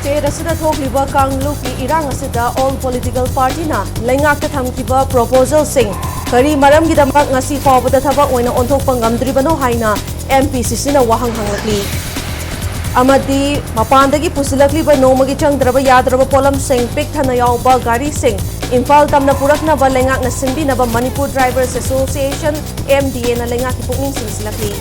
State asida thokliba kangluki irang asida all political party na laingakta thamkiba proposal sing kari maramgidamak ngasi fawbada thabak oina onthokpa ngamdribano haina MPCC na wahang hanglakli amadi mapandagi pusilakliba nomagi changdraba yadraba polam sing pik thana yawba gari sing Imphal tamna puraknaba laingakna sinbinaba Manipur Drivers Association MDA na laingaki pukning singsilakli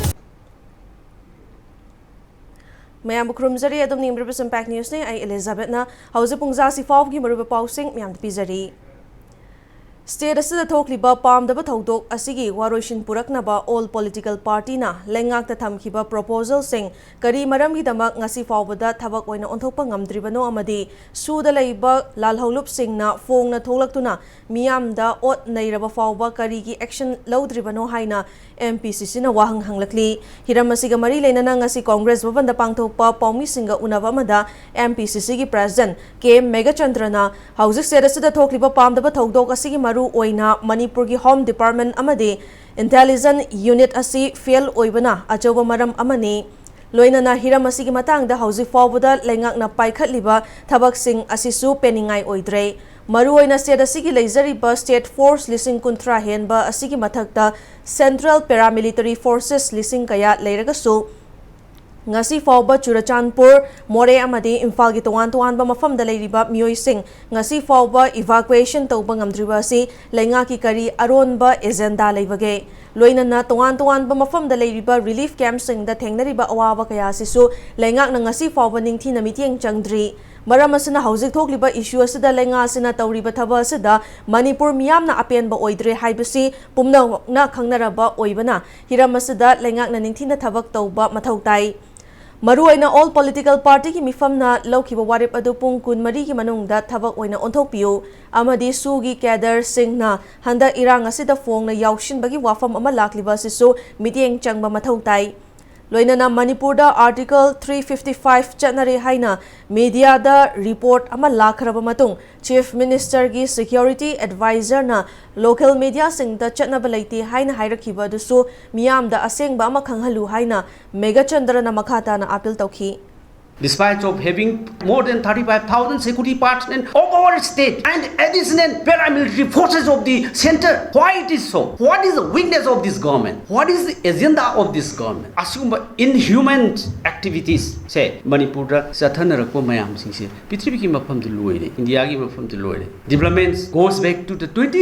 Mayam Bukrumzari Adam Nimbribis Impact News ne ay Elizabeth na hauze pungza si fawgi maruba pausing mayam pizari State asida thokliba pamdaba thodok asigi waroishin puraknaba all political party na laingakta thamkiba proposal sing kari maramgidamak ngasi fawbada thabak oina onthokpa ngamdribano amadi suda leiba lalholup singna fongna tholaktuna miyamda ot neiraba fawba karigi action lodribano haina MPCC na wahang hanglakli hiramasiga mari leinana ngasi Congress bavanda pangthokpa paumi singa unaba amada MPCC gi president K Megachandrana hauzik state asida thokliba pamdaba thodok asigi maru oina Manipur gi Home Department amadi Intelligence Unit asi fail oibana achoba maram amani loinana hiram asigi matangda hauzik fawbada laingakna paikhatliba thabak sing asisu peningai oidre maru oina state asigi leizariba state force lising kuntra henba asigi mathakta Central Paramilitary Forces lising kaya leiragasu ngasi fawba Churachandpur More amadi Imphal gi towan ba mafam da leiriba mioi sing ngasi fawba evacuation tawba ngamdriba si laingaki kari aronba agenda leibage loinana towan ba mafam da leiriba relief camp sing da thengnariba awawa kaya sisu laingak na ngasi fawba ningthi na mitieng changdri maram asina hauzik thokliba issue asida lainga asina tawriba thaba asida Manipur miyamna apenba oidre haibasi pumna na khangnaraba oibana hiram asida laingak na ningthi na thabak tawba mathautai maru oina all political party ki mifamna laukiba warip adu pung kun mari ki manungda thabak oina onthokpiu amadi sugi kader singna handa irang asida fongna yaushin bagi wafam ama lakliba sisu mitieng changba mathautai loinana Manipur da article 355 chanare haina media da report ama lakhraba matung chief minister gi security advisor na local media sing da chatnaba leiti haina hairakhiba dusu miyam da asengba ama khanghalu haina Megachandra na makhata na appeal tawki Despite of having more than 35,000 security personnel of our state and additional paramilitary forces of the center, why it is so? What is the weakness of this government? What is the agenda of this government? Assume inhuman activities. Say Manipur Sathana Rakpo Mayam Singh, Pitriki Mapam the Luere, India Mapam the Luere. Developments goes back to the 20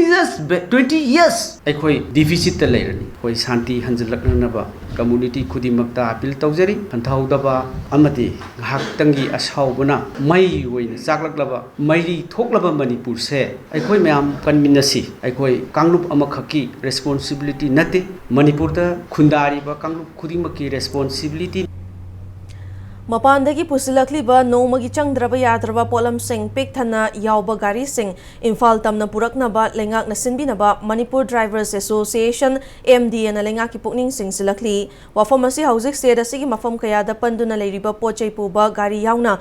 years. Ekoi deficit the later. Koi Santi Hanzalaknaba community Kudimakta appeal Tawzeri and Taudaba Amati. Haktangi ashaubana mai oina chaklaklaba mairi thoklaba Manipur se aikoi mayam kanminasi aikoi kanglup amakhaki responsibility nate Manipur da khundari ba kanglup khudimaki responsibility Mapandagi pusilakliba nomagi changdraba yadraba polam sing pik thana yawba gari sing Imphal tamna puraknaba lengak na sinbinaba Manipur Drivers Association MDA na lengaki pukning sing silakli wafam asi hauzik state asigi mafam kayada panduna leiriba pochai puba gari yauna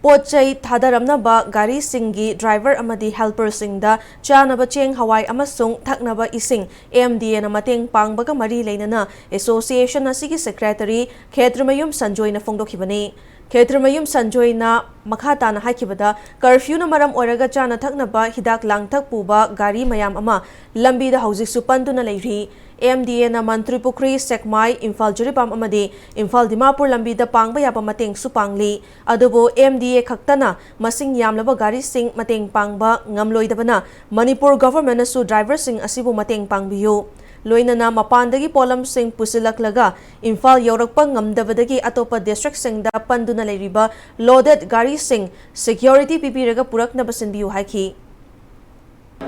pochai thadaramnaba gari singi driver amadi helper singda chanaba cheng hawai amasung thaknaba ising MDA na mateng pangbaga mari leinana association asigi secretary Khetramayum Sanjoy na fongdokhibani Khetramayum Sanjoy na makhata na haikibada curfew na maram oraga chana thaknaba hidak langthak puba gari mayam ama lambi da hauzik supandu na leiri MDA na Mantri Pukri Sekmai Imphal Juripam amadi Imphal Dimapur lambi da pangba yapa mateng supangli adubo MDA khaktana masing yamlaba gari sing mateng pangba ngamloidabana Manipur government asu driver sing asibu mateng pangbiyu loinana mapandagi polam sing pusilaklaga Imphal yorakpa ngamdabadagi atopa district sing da panduna leiriba loaded gari sing security pipiraga purakna basinbiyu haiki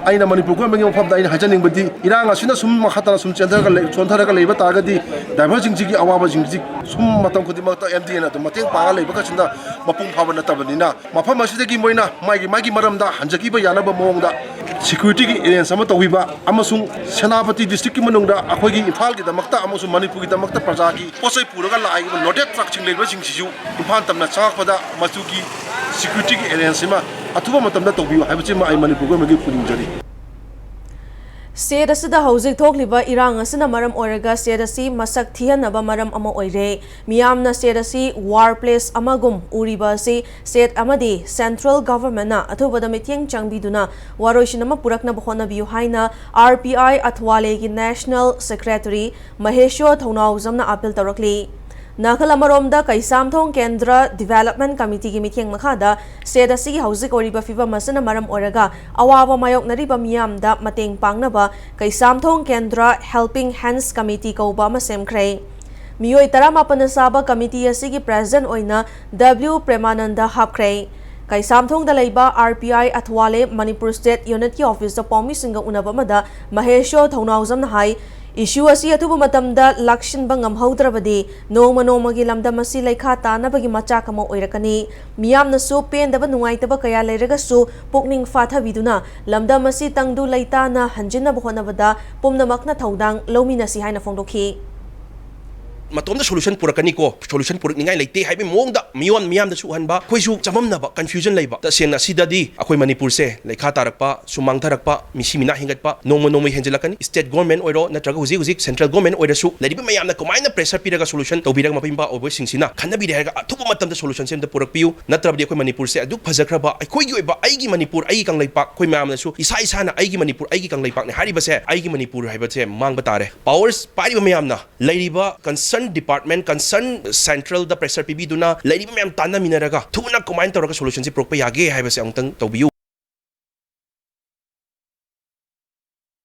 aina Manipur ko mengi mafam da aina hajaning badi irang asina sum makhatana sum chandra ka chonthara ka leiba tagadi driver jingji gi awaba jingji sum matam khudi makta MDA na to mateng panga leiba ka chinda mapung phaba na tabanina mafam asidagi moina magi maramda hanjaki ba yana ba mongda security gi area sama tohiba amasung Senapati district ki manungda akhoi gi Imphal gi damakta amasung Manipur gi damakta praja gi posai puraga lai loaded truck ching leiba jingji Imphal tamna chak pada masu gi security gi area sima atuba matamda tobiyo haibachi ma ai Manipur ko magi puning jari State asida hauzik thokliba irang asina maram oiraga state asi masak thihanaba maram ama oire miyamna state asi war place amagum uriba asi state amadi central government na athubada mityeng changbiduna waroishinama purakna bhona biu haina RPI Athwale gi national secretary Mahesho Thonau zamna appeal tarakli Nakal Amaromda Kaisamthong Kendra Development Committee Gimiking Makada said a sea housing or Fiva Masana Maram Oraga, Awawa Mayok Nariba Miamda Mateng Pangnaba, Kaisamthong Kendra Helping Hands Committee Kobama Semkray. Mioy Tarama Panasaba Committee Asigi President Oina W. Premananda Hapkray. Kaisamthong Dalaiba RPI Athwale Manipur State Unity Office the Pomi Singa Unabamada, Mahesho Thonauzam Hai. Issue asi atubu matamda lakshin bangam haudrabadi noma nomagi lamdam asi laikha tanabagi machak ama oirakani miyamna su pendaba nungaitaba kaya leiragasu pukning fathabiduna lamdam asi tangdu laitana hanjinna bhonabada pumnamakna thaudang lominasi haina fongdokhi matomda solution purakani ko solution purak ningai leite haibe mongda miyon miyam da su hanba khoisu chamamna ba confusion leiba ta sena sidadi akoi manipur se lekha tarakpa sumang tharakpa misimina hingatpa nongmo henjelakani state government oiro natraga huzik central government oira su lediba mayamna komaina pressure piraga solution tobiraga mapimba obo singsina khannabi rehaga athuba matamda solution sem da purak piu natrabdi akoi manipur se aduk phajakraba akoi gi oiba aigi manipur ai kang leipak khoi mayamna su isa na aigi manipur aigi kang leipak ne hariba se aigi manipur haiba se mangba tare powers pariba mayamna leiriba concern department concern central the pressure PB duna lady ma'am tana minaraga thuna comment tawraga solution si prokpa yage haibase angtang tawbiu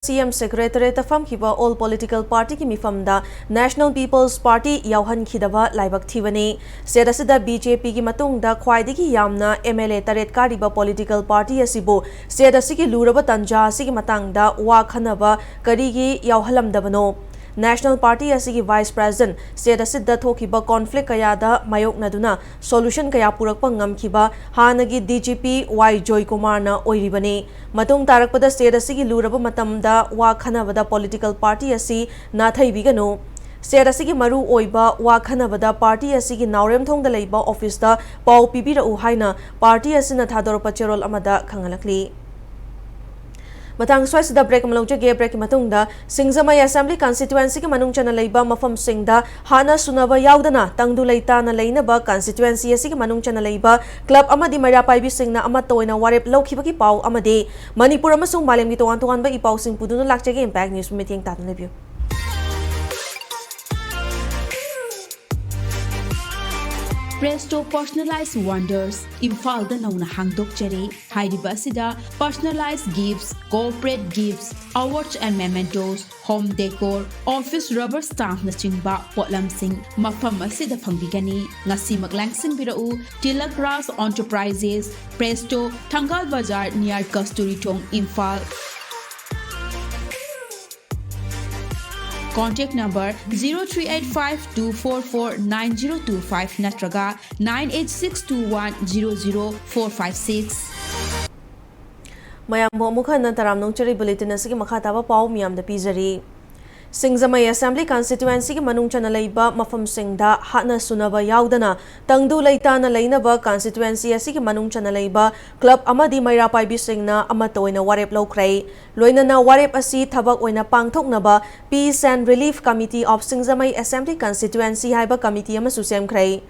CM Secretary Tafam Kiba All Political Party ki mifamda National People's Party Yauhan Khidaba Laibak Thivani Sedasida BJP ki matungda khwaidigi yamna MLA Taret Kariba Political Party asibu Sedasigi luraba tanja asigi matangda wa khanaba karigi yauhalamdabano National Party asigi Vice President State asidda thokiba conflict kayada mayok naduna solution kaya purakpa ngamkiba hanagi DGP Y Joy Kumar na oiribani matung tarakpada state asigi luraba matamda wa khanabada political party asi nathaibiganu State asigi maru oiba wa khanabada party asigi naurem thongda leiba office da pau pibira u haina party asina thadorpa cherol amada khangalakli Matang Swiss the break Malonja Gay break Matunda, Singzamay Assembly constituency Manung Chana Laiba Mafam Singda, Hana Sunaba Yaudana, Tangdulaita na Lainaba, constituency Asig Manung Chana Laiba, Club Amadi Marapai Singna Amato in a Warep Lokibaki Pau Amade, Manipur Amasung Malim Gitoan by Ipausing Puduna Lakchag Impact News Meeting Tatan Review. Presto Personalized Wonders, Imphal da nauna hangdok chari, Hairiba asida, personalized gifts, corporate gifts, awards and mementos, home decor, office rubber stamp na chingba, potlam sing, mafam asida pangbigani, ngasi maglangsing birau, Tilak Ras Enterprises, Presto, Tangal Bazar near Kasturi Tong, Imphal. Contact number 0385-244-9025 natraga 98621-00456. Mayam Mukha Nantaram Nongchari Bulletin Asigi Makataba Pau Miam the Pizari. Singzamay Assembly constituency ki Manung Chana Laiba Mafam Singda Hatna Sunaba Yaudana Tangdu Laitana Lainaba constituency asigi Manung Chana Laiba Club Amadi Mayrapai Bisingna Amatoina Warep Lokray Loina na Warep Asi Tabak Oina Pangtok Naba Peace and Relief Committee of Singzamay Assembly constituency Haiba Committee Amasu Semkray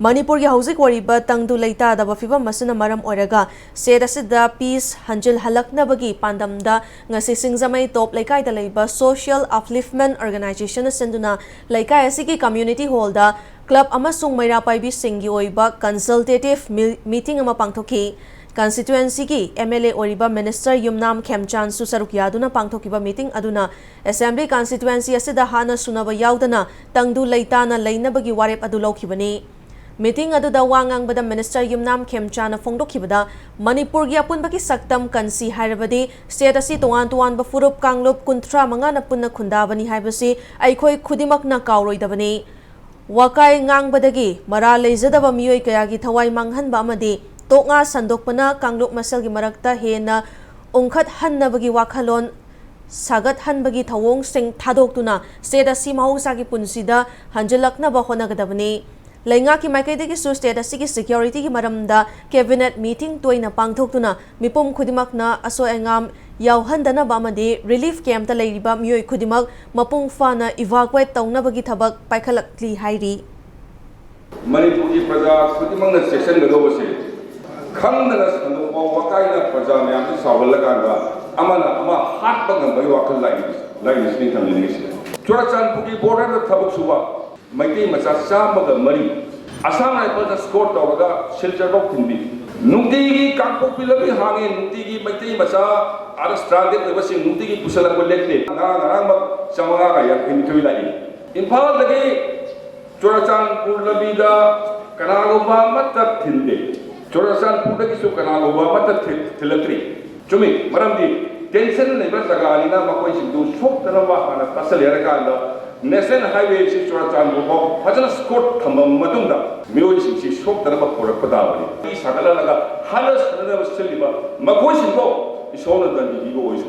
Manipur ki hauzik wariba tangdu leita da bafiba masuna maram oraga said asida peace hanjil halakna bagi pandamda ngasi singzamay top laikai da leiba social upliftment organization senduna laikai asigi community hall da club amasung mairapai bi singi oiba consultative meeting ama pangthoki constituency ki MLA oriba minister Yumnam Khemchan su saruk yaduna pangthokiba meeting aduna assembly constituency asida hana sunaba yaudana tangdu leita na leina bagi warep adu lokhibani Meeting aduda wangang bada Minister Yumnam Khemchana Fongdokhibada Manipur gi apun baki saktam kansi hairabadi state asi tuan ba furup kanglup kuntra manga na punna khundabani haibasi aikhoi khudimak na kauroidabani wakai ngang badagi mara leizadaba miyoi kayagi thawai manghan ba amadi tonga sandokpana kanglup masal gi marakta hena ongkhat hannabagi wakhalon sagat hanbagi thawong sing thadoktuna state asi mahausa gi punsida hanjalakna ba honagadabani Lainga ki Maikaidagi Su State Asigi Security ki Maramda Cabinet Meeting Toina Pangthokuna Mipum Khudimakna Aso Engam ꯌꯥꯎꯍꯟꯗꯅꯕ ꯑꯃꯗꯤ relief ꯀꯦꯝꯞꯇ ꯂꯩꯔꯤꯕ ꯃꯤꯑꯣꯏ ꯈꯨꯗꯤꯡꯃꯛ ꯃꯄꯨꯡ ꯐꯥꯅ evacuate ꯇꯧꯅꯕꯒꯤ ꯊꯕꯛ ꯄꯥꯏꯈꯠꯂꯛꯂꯤ ꯍꯥꯏꯔꯤ मणिपुर प्रजा खुदिमंग चेक्सनगदोबसे खंगना संदोबा वकाइना प्रजा मयाम से सावलकांगा अमना अमा हाटबा ngambay wakal लाइनिसनि थमनिनिसि चुराचानपुर बॉर्डर थबक सुबा मैते मचा चामगा मरी असम राइफल स्कोर तौरगा शिलचर बक थिनबी नुंगतीगी कांगपोपी लबी हांगे नुंगतीगी मैते मचा आर स्ट्रांडेड लेबसि नुंगतीगी पुसलक लेखले ngara चमगा का याखिन थुई लाई इम्फाल दगे चुराचानपुर लबीदा कनागोबा मत थिलदे चुराचानपुर दगी सु कनागोबा मत थिलत्रि चुमी मरमदी टेंशन लेबा जगानिना मकोई सिंदु सोक्तना वा हाना तसल यरकांदा नेशनल हाईवे से चुराचानपुर को फजन स्कोट थंबम मतुंदा मियोई सिंसी सोक्तना वा पोरक पदावनी ई सगला लगा हालस नदा बसलिबा मकोई सिंदो इशोन दंदी गो ओइसु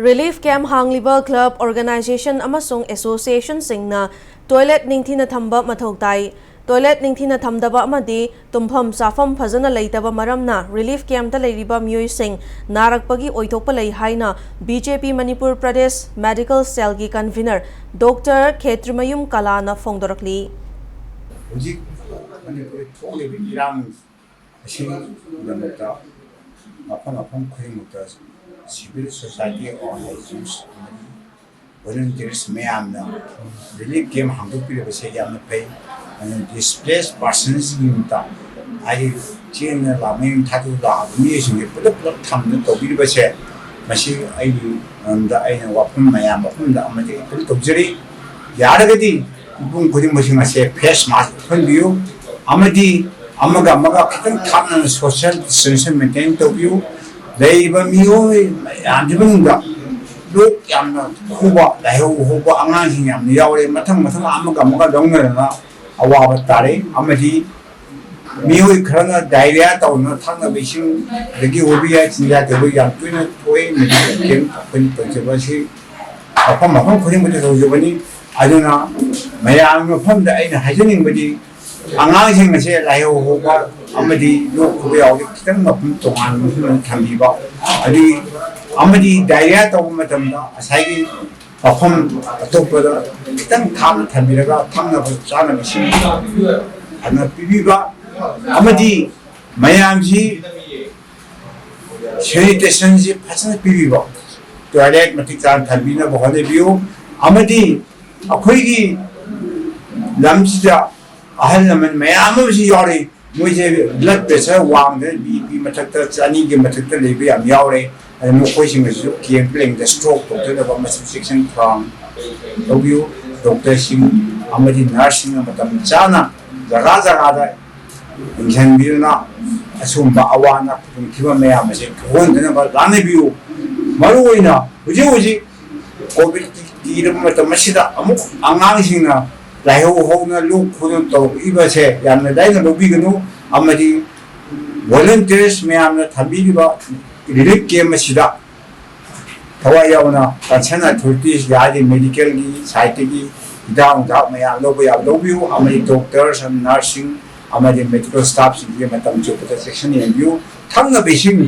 Relief Camp Hangliba Club Organization amasung Association singna toilet ningthina thamba mathau tai toilet ningthina thamdaba amadi tumpham safam phajana leitaba maramna relief camp ta leiriba myoi sing narakpagi oithokpa lei haina BJP Manipur Pradesh Medical Cell gi convener Dr. Khetrimayum Kalana phongdorakli Hujik Manipur thole bi irang asing lamata apang khaymuta civil society organizations volunteers mayamna relief camp hangdokpire base yamna pay and displaced persons yumta ai chen la main thatu da mi sing pulap thamna tobiri base masi ai da ai wapum mayam wapum da amade pul tobjari yaragadi bung kuding masing ase face mask phonbiu amadi amaga kitang thamna social distancing maintain tobiu लेइबा मियोय यामजिबंगा लोक यामना खुबा लाइहो होबा आंगांसिं यामना यावरे मथंग अमगा दंगरना अवाबा तारे अमदि मियोय Kharna diarrhoea तौना थांना बेसिं दगी होबिया चिंजा देबो याम तुइना थोय medical केम अपन पंचबासि अफम खुरिं मते रोजबनि अदुना मयाम मफमदा आइना हाजनिंबदि आंगांसिं असे लाइहो होबा amadi lok kuya oli kitang mapum tongan musunan thambiba adi amadi diarrhea taw matamda asai afam atopada kitang tham thambiraga thamna chana misin ana pibiba amadi mayamji sanitation ji phasana pibiba toilet matik chan thambina bahane biu amadi akhoi gi lamsida ahal naman mayamji yori मुझे blood pressure वांगदे BP मथक्ता चानी के मथक्ता लेबे याम यावरे अनु कोइसिंग सु केम प्लेइंग द स्ट्रोक डॉक्टर द मसिव सेक्शन फ्रॉम ओबियो डॉक्टर सिंग अमदि नर्सिंग मतम चाना जगा दा इंजन बिरना असुम अवाना किबा मयाम से होंदना बा लाने बियो मरु ओइना हुजी कोविड की मतम मसिदा अमुक आंगांसिंगना लाइहो होना लोक खुदन तो इबसे यामना दाइना लोबिगनु अमदि volunteers मैमना थबिबा रिलीफ केम मसिदा थवा यावना कंसर्न अथॉरिटीज यादि मेडिकल की साइट की दाउन दा मैम लोबो या लोबियो अमदि डॉक्टर्स एंड नर्सिंग अमदि मेडिकल स्टाफ सिंगे मतम जो प्रोटेक्शन एम्बियो थंगा बेसिंग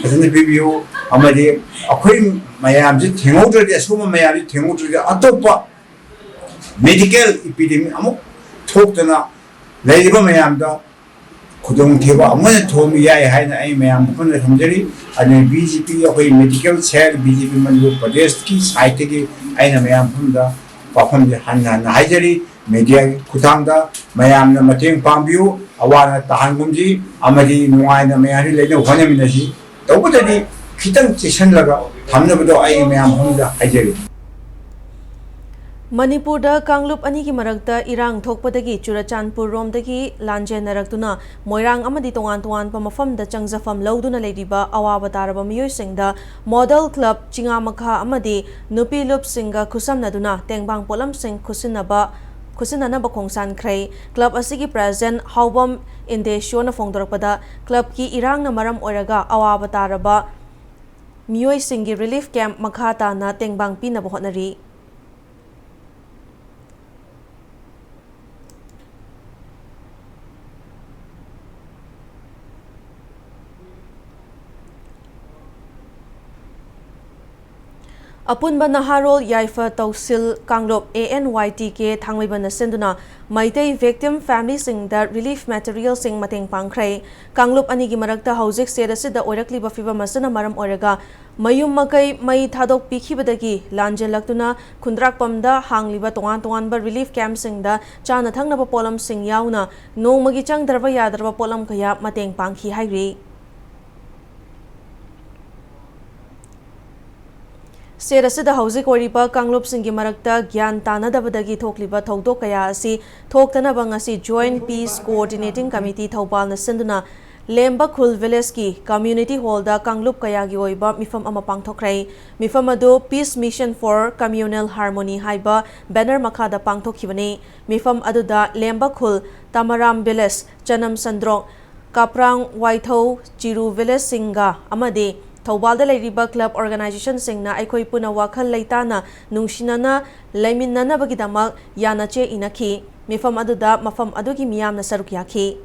फजन बिबियो अमदि अखोइ मैम जे थेंगौद्रदि असुम मैम जे थेंगौद्रदि अतोपा medical epidemic amuk thokdana leiba mayam da khudong theba amane thomi yai haina ai mayam phun thamjari ani BJP akoi medical cell BJP Manipur Pradesh ki site ki aina mayam phun da pafam je hanna na haijari media khutang da mayam na mateng pambiu awana tahangumji amadi nuai na mayari leina honeminasi tawbudadi khitang cheshan laga thamnabdo ai mayam phun da haijari Manipur da Kanglup ani ki marakta irang thokpadagi Churachandpur romdagi lanjen naraktuna moirang amadi tongan pa mafam da changjafam lauduna leiriba awaba taraba miyoi singda model club chingamakha amadi nupi lup singa khusamnaduna tengbang polam sing khusinana ba khongsan khrei club asigi president haubam indeshona phongdorakpada club ki irang na maram oiraga awaba taraba miyoi singi relief camp makhata na tengbang pina bahotnari Apunba Naharol Yaifa Tausil Kanglop ANYTK Thangmaiban Senduna Maitei victim family sing the relief material sing Mateng Pangkrai Kanglop Anigi Marakta Hauzik Sedasida Orakli Bafiba Masana Maram Oraga Mayum Makai Mai Thadok Pikibadagi Lanjelaktuna Kundrak Pamda Hangliba Tongan relief camp sing the Chana Thangnaba Polam sing Yauna No Magichang Darva Yadrava Polam Kaya Mateng Pangki Hairi State asida hauzik oriba kanglop singi marakta gyan tanadabadagi thokliba thodok kaya asi thoktanaba ngasi Joint Peace Coordinating Committee Thopal na sinduna Lemba Khul Village ki Community Hall da kanglop kaya gi oiba mifam ama pangthokrai mifam adu Peace Mission for Communal Harmony haiba banner makada pangthokhibani mifam adu da Lemba Khul Tamaram Village Chanam Sandrong Kaprang Waitho Chiru Village singa amade Thaubalda Lairiba Club Organization Singna Aikoi Puna Wakhal Leitana Nungsinana Laiminana Bagidamak Yanache Inaki Mifam Aduda Mafam Adugi Miyamna Sarukyaki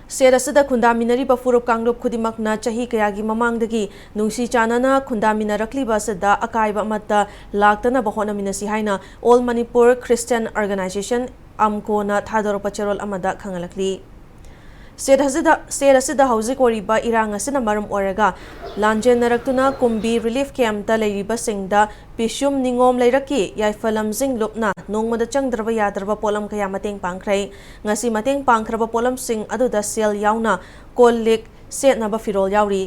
Serasada Kundaminari Bafurup Kanglop Kudimakna Chahi Kayagi Mamangdagi Nungsi Chanana Kundaminarakli Basada Akaiba Mata Laktana Bahona Minasi Haina All Manipur Christian Organization Amkona Thador Pacharol Amada Kangalakli State asida hauzik oriba irang asina maram oraga lanjen naraktuna kumbi relief camp ta leiriba singda pishum ningom leiraki yaifalam sing lupna nongmada changdraba yadraba polam kaya mateng pangkhrai ngasi mateng pangkhraba polam sing aduda sel yauna kollik setnaba firol yauri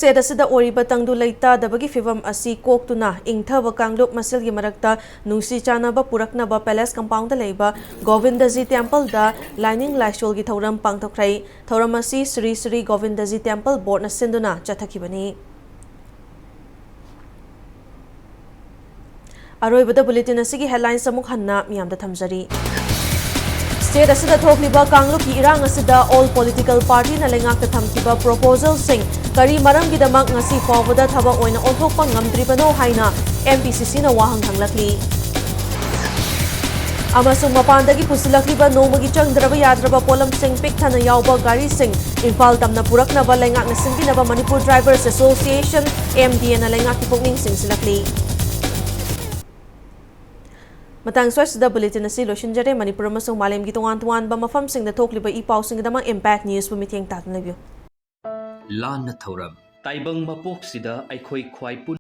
State asida oriba tangdu leita dabagi fivam asi koktuna ingthaba kanglop masilgi marakta nungsi chanaba puraknaba palace compound da leiba Govindaji temple da lining laishol gi thoram pangthokrai thoram asi Sri Sri Govindaji temple board na sinduna chathakibani Aroibada bulletin asigi headlines amuk hanna miyamda thamjari State asida thokliba kanglop ki irang asida all political party na lengak ta thamkiba proposal sing Kari maram gidamak ngasi pawada thabang oina onthokpa ngamdribano haina MPCC na wahang hanglakli Amasung mapandagi pusilakliba nomagi changdraba yadraba polam sing pikthana yawba gari sing Imphal tamna puraknaba lengak na sinbinaba Manipur Drivers Association MDN na lengak ki pukning singsilakli Matang swasida bulletin asi losinjare Manipur amasung malem gi tongan ba mafam sing da thokliba ipaw sing damang impact news bumiteng tatnabyo Lan na thauram taibang mapok sida aikhoi khwai pun